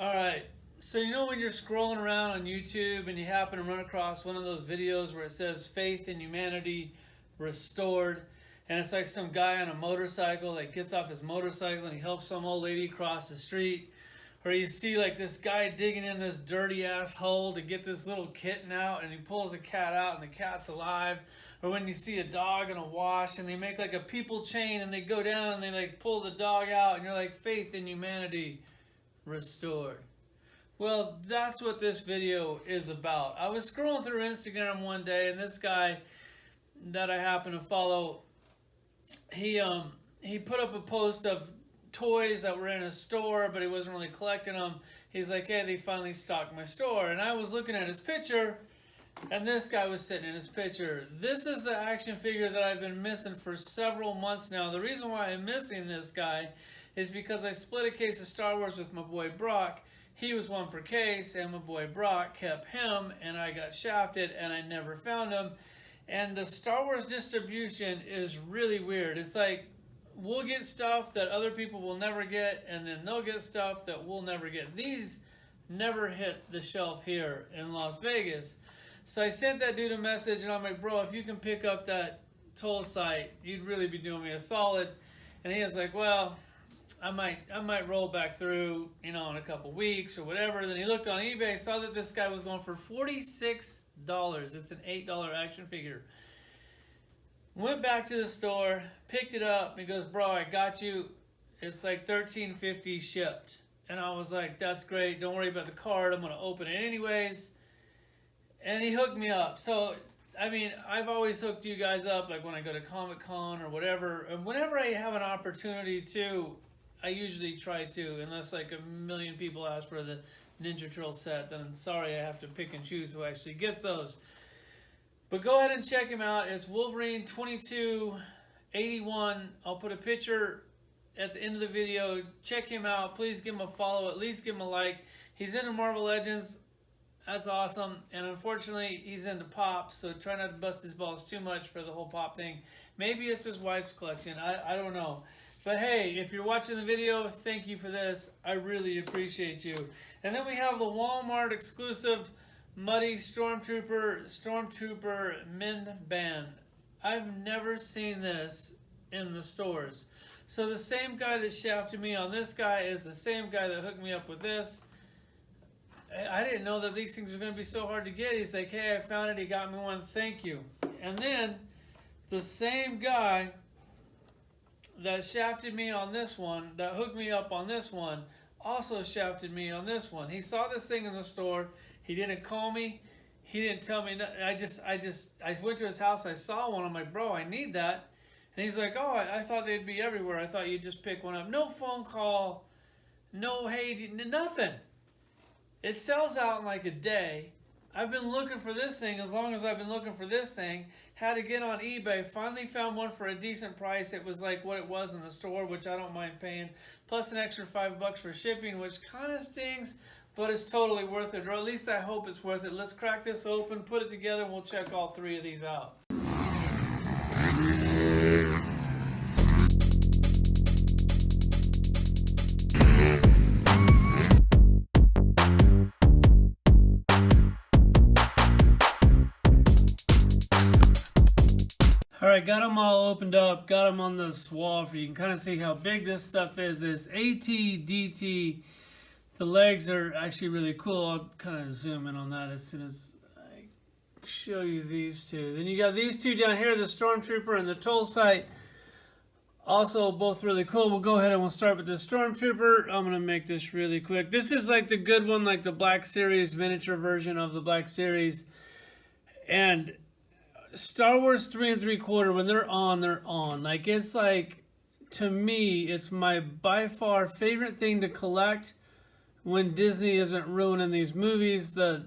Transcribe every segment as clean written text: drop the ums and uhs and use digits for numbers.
All right. So you know when you're scrolling around on YouTube and you happen to run across one of those videos where it says faith in humanity restored, and it's like some guy on a motorcycle that gets off his motorcycle and he helps some old lady cross the street, or you see like this guy digging in this dirty ass hole to get this little kitten out and he pulls a cat out and the cat's alive, or when you see a dog in a wash and they make like a people chain and they go down and they like pull the dog out and you're like faith in humanity restored. Well, that's what this video is about. I was scrolling through Instagram one day, and this guy that I happen to follow, he put up a post of toys that were in a store, but he wasn't really collecting them. He's like, hey, they finally stocked my store. And I was looking at his picture, and this guy was sitting in his picture. This is the action figure that I've been missing for several months now. The reason why I'm missing this guy is because I split a case of Star Wars with my boy Brock. He was one per case, and my boy Brock kept him, and I got shafted, and I never found him. And the Star Wars distribution is really weird. It's like we'll get stuff that other people will never get, and then they'll get stuff that we'll never get. These never hit the shelf here in Las Vegas. So I sent that dude a message, and I'm like, bro, if you can pick up that TOLSITE, you'd really be doing me a solid. And he was like, well, I might roll back through, in a couple weeks or whatever. Then he looked on eBay, saw that this guy was going for $46. It's an $8 action figure. Went back to the store, picked it up, and he goes, bro, I got you. It's like $13.50 shipped. And I was like, that's great. Don't worry about the card. I'm going to open it anyways. And he hooked me up. So, I mean, I've always hooked you guys up, like when I go to Comic-Con or whatever. And whenever I have an opportunity to, I usually try to, unless like a million people ask for the Ninja Turtle set, then sorry, I have to pick and choose who actually gets those. But go ahead and check him out. It's Wolverine 2281. I'll put a picture at the end of the video. Check him out. Please give him a follow. At least give him a like. He's into Marvel Legends. That's awesome. And unfortunately, he's into pop, so try not to bust his balls too much for the whole pop thing. Maybe it's his wife's collection. I don't know. But hey, if you're watching the video, thank you for this. I really appreciate you. And then we have the Walmart exclusive Muddy Stormtrooper MIMBAN. I've never seen this in the stores. So the same guy that shafted me on this guy is the same guy that hooked me up with this. I didn't know that these things are going to be so hard to get. He's like, hey, I found it. He got me one. Thank you. And then the same guy that shafted me on this one, that hooked me up on this one, also shafted me on this one. He saw this thing in the store. He didn't call me. He didn't tell me. I went to his house. I saw one. I'm like, bro, I need that. And he's like, oh, I thought they'd be everywhere. I thought you'd just pick one up. No phone call. No, hey, nothing. It sells out in like a day. I've been looking for this thing as long as I've been looking for this thing. Had to get on eBay. Finally found one for a decent price. It was like what it was in the store, which I don't mind paying. Plus an extra $5 for shipping, which kind of stings, but it's totally worth it. Or at least I hope it's worth it. Let's crack this open, put it together, and we'll check all three of these out. Alright, got them all opened up, got them on this wall for you can kind of see how big this stuff is. This AT-DT, the legs are actually really cool. I'll kind of zoom in on that as soon as I show you these two. Then you got these two down here, the Stormtrooper and the TOLSITE. Also both really cool. We'll go ahead and we'll start with the Stormtrooper. I'm going to make this really quick. This is like the good one, like the Black Series, miniature version of the Black Series. And Star Wars 3 3/4, when they're on, they're on. Like, it's like, to me, it's my by far favorite thing to collect when Disney isn't ruining these movies. The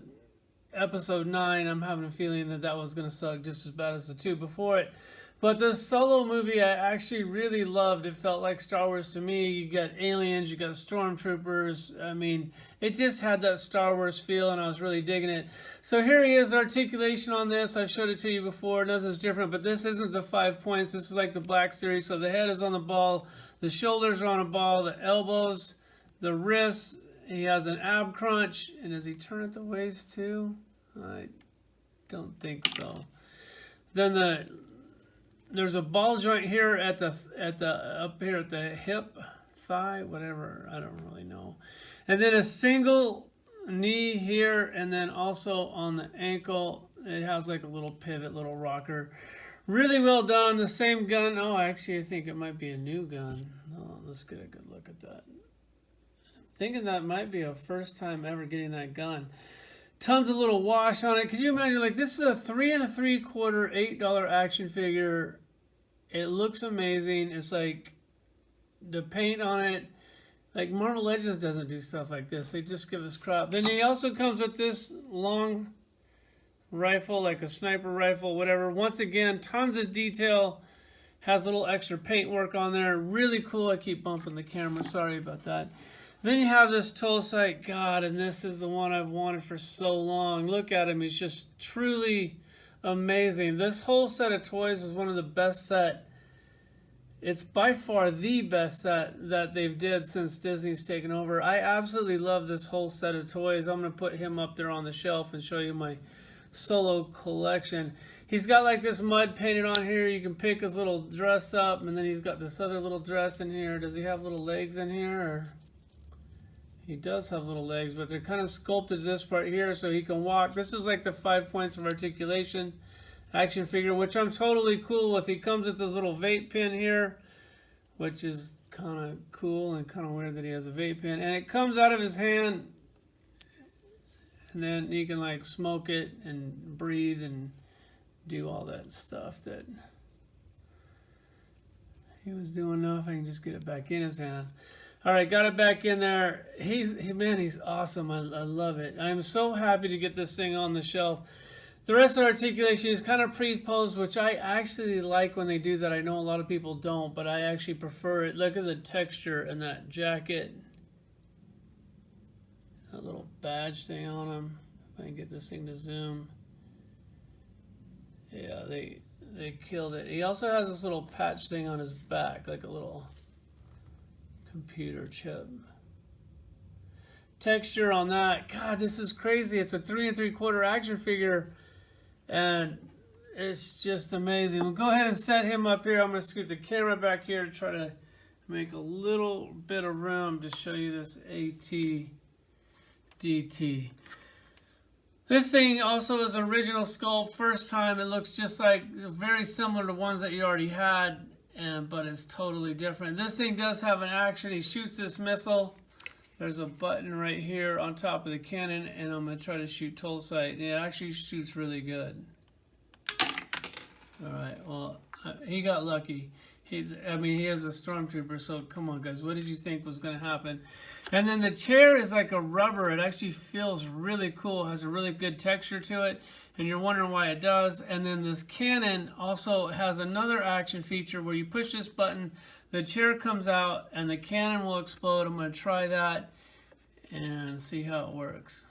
episode 9, I'm having a feeling that that was going to suck just as bad as the 2 before it. But the Solo movie I actually really loved. It felt like Star Wars to me. You got aliens, you got stormtroopers. I mean, it just had that Star Wars feel, and I was really digging it. So here he is, articulation on this. I've showed it to you before. Nothing's different, but this isn't the 5 points. This is like the Black Series. So the head is on the ball, the shoulders are on a ball, the elbows, the wrists, He has an ab crunch, and does he turn at the waist too? I don't think so. Then there's a ball joint here at the up here at the hip, thigh, whatever, I don't really know. And then a single knee here, and then also on the ankle it has like a little pivot, little rocker. Really well done. The same gun. Oh, actually I think it might be a new gun. Oh, let's get a good look at that. I'm thinking that might be a first time ever getting that gun. Tons of little wash on it. Could you imagine, like, this is a 3 3/4 $8 action figure. It looks amazing. It's like the paint on it, like Marvel Legends doesn't do stuff like this. They just give us crap. Then he also comes with this long rifle, like a sniper rifle, whatever. Once again, tons of detail. Has a little extra paint work on there. Really cool. I keep bumping the camera. Sorry about that. Then you have this TOLSITE. God, and this is the one I've wanted for so long. Look at him. He's just truly amazing. This whole set of toys is one of the best set. It's by far the best set that they've did since Disney's taken over. I absolutely love this whole set of toys. I'm going to put him up there on the shelf and show you my solo collection. He's got like this mud painted on here. You can pick his little dress up, and then he's got this other little dress in here. Does he have little legs in here? Or? He does have little legs, but they're kind of sculpted this part here so he can walk. This is like the 5 points of articulation action figure, which I'm totally cool with. He comes with this little vape pen here, which is kind of cool and kind of weird that he has a vape pen. And it comes out of his hand, and then you can like smoke it and breathe and do all that stuff that he was doing. Now if I can just get it back in his hand. All right, got it back in there. Man, he's awesome. I love it. I'm so happy to get this thing on the shelf. The rest of the articulation is kind of pre-posed, which I actually like when they do that. I know a lot of people don't, but I actually prefer it. Look at the texture and that jacket. That little badge thing on him. If I can get this thing to zoom. Yeah, they killed it. He also has this little patch thing on his back, like a little computer chip. Texture on that. God, this is crazy. It's a 3 3/4 action figure, and it's just amazing. We'll go ahead and set him up here. I'm going to scoot the camera back here to try to make a little bit of room to show you this AT-DT. This thing also is original sculpt, first time. It looks just like, very similar to ones that you already had, but it's totally different. This thing does have an action. He shoots this missile. There's a button right here on top of the cannon, and I'm going to try to shoot TOLSITE. And it actually shoots really good. Alright, well, he got lucky. I mean, he has a stormtrooper, so come on, guys. What did you think was going to happen? And then the chair is like a rubber. It actually feels really cool. It has a really good texture to it, and you're wondering why it does. And then this cannon also has another action feature where you push this button, the chair comes out, and the cannon will explode. I'm going to try that and see how it works.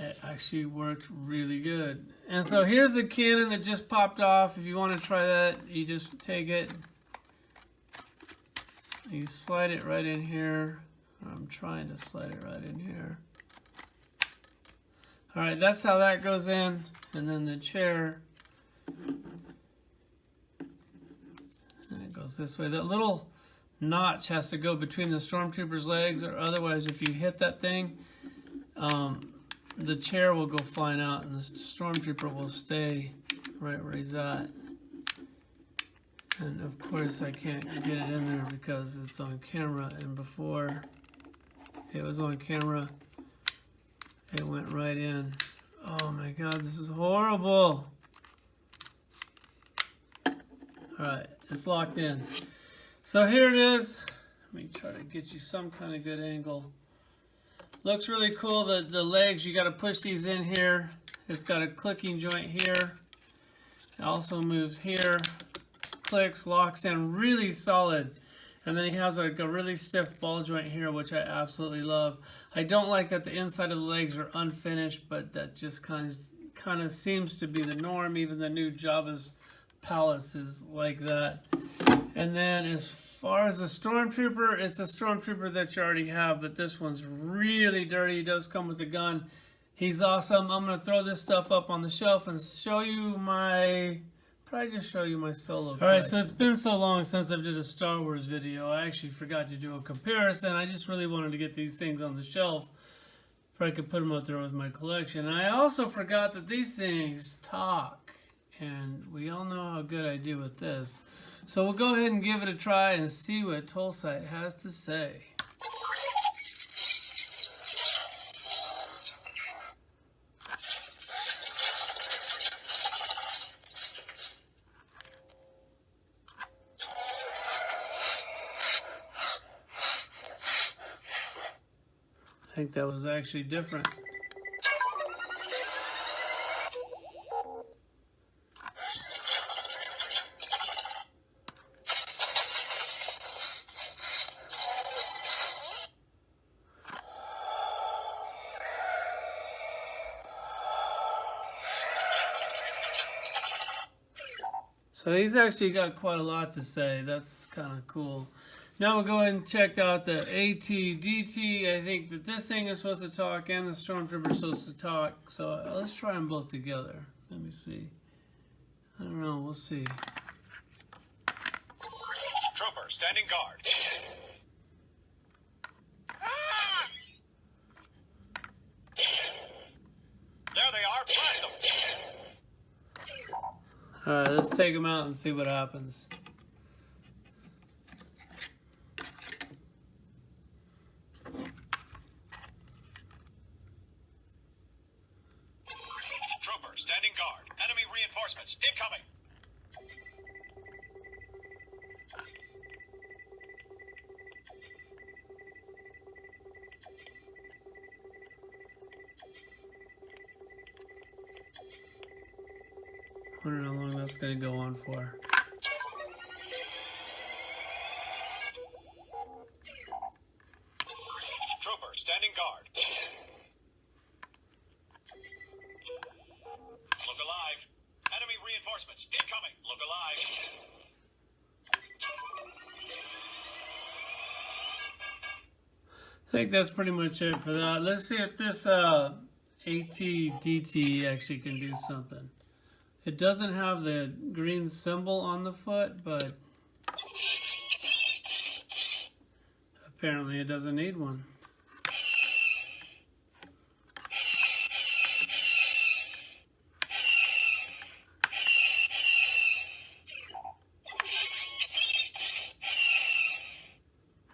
It actually worked really good. And so here's the cannon that just popped off. If you want to try that, you just take it. You slide it right in here. I'm trying to slide it right in here. Alright, that's how that goes in. And then the chair, and it goes this way. That little notch has to go between the stormtrooper's legs, or otherwise if you hit that thing, the chair will go flying out and the stormtrooper will stay right where he's at. And of course I can't get it in there because it's on camera, and before it was on camera it went right in. Oh my god, this is horrible. Alright, it's locked in. So here it is. Let me try to get you some kind of good angle. Looks really cool. The legs, you got to push these in here. It's got a clicking joint here. It also moves here, clicks, locks in, really solid. And then he has like a really stiff ball joint here, which I absolutely love. I don't like that the inside of the legs are unfinished, but that just kind of seems to be the norm. Even the new Jabba's palace is like that. And then as far as a stormtrooper, it's a stormtrooper that you already have, but this one's really dirty. He does come with a gun. He's awesome. I'm going to throw this stuff up on the shelf and show you my... Probably just show you my solo collection. Alright, so it's been so long since I did a Star Wars video. I actually forgot to do a comparison. I just really wanted to get these things on the shelf so I could put them up there with my collection. And I also forgot that these things talk. And we all know how good I do with this. So we'll go ahead and give it a try and see what TOLSITE has to say. I think that was actually different. So he's actually got quite a lot to say. That's kind of cool. Now we'll go ahead and check out the AT-DT. I think that this thing is supposed to talk and the Stormtrooper is supposed to talk. So let's try them both together. Let me see. I don't know. We'll see. Trooper, standing guard. There they are. Blast them. Alright, let's take them out and see what happens. Trooper, standing guard. Enemy reinforcements incoming. I wonder how long that's going to go on for. Trooper, standing guard. Look alive. Enemy reinforcements incoming. Look alive. I think that's pretty much it for that. Let's see if this AT-DT actually can do something. It doesn't have the green symbol on the foot, but apparently it doesn't need one.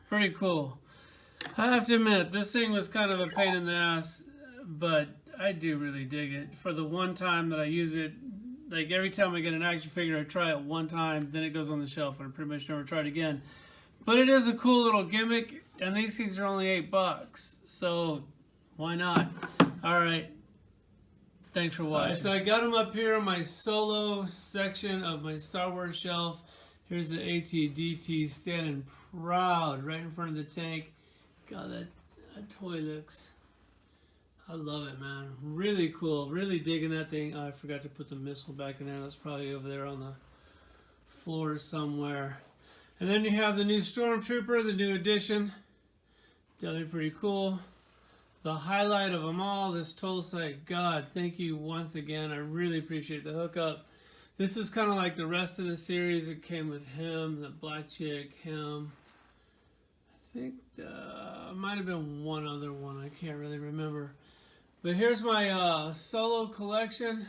Pretty cool. I have to admit, this thing was kind of a pain in the ass, but I do really dig it. For the one time that I use it, like every time I get an action figure, I try it one time, then it goes on the shelf, and I pretty much never try it again. But it is a cool little gimmick, and these things are only $8, so why not? All right, thanks for watching. So I got them up here on my solo section of my Star Wars shelf. Here's the AT-DT standing proud right in front of the tank. God, that toy looks... I love it, man. Really cool. Really digging that thing. Oh, I forgot to put the missile back in there. That's probably over there on the floor somewhere. And then you have the new Stormtrooper, the new edition. Definitely pretty cool. The highlight of them all, this TOLSITE. God, thank you once again. I really appreciate the hookup. This is kind of like the rest of the series. It came with him, the black chick, him. I think might have been one other one. I can't really remember. But here's my solo collection.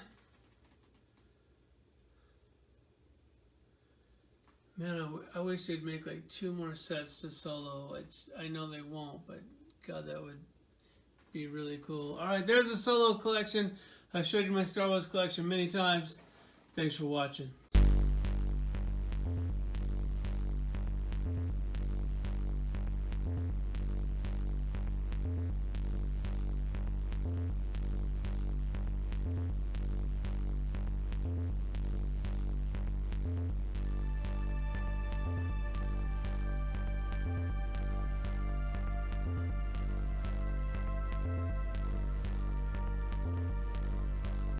Man, I wish they'd make like 2 more sets to solo. I know they won't, but God, that would be really cool. Alright, there's a solo collection. I've showed you my Star Wars collection many times. Thanks for watching.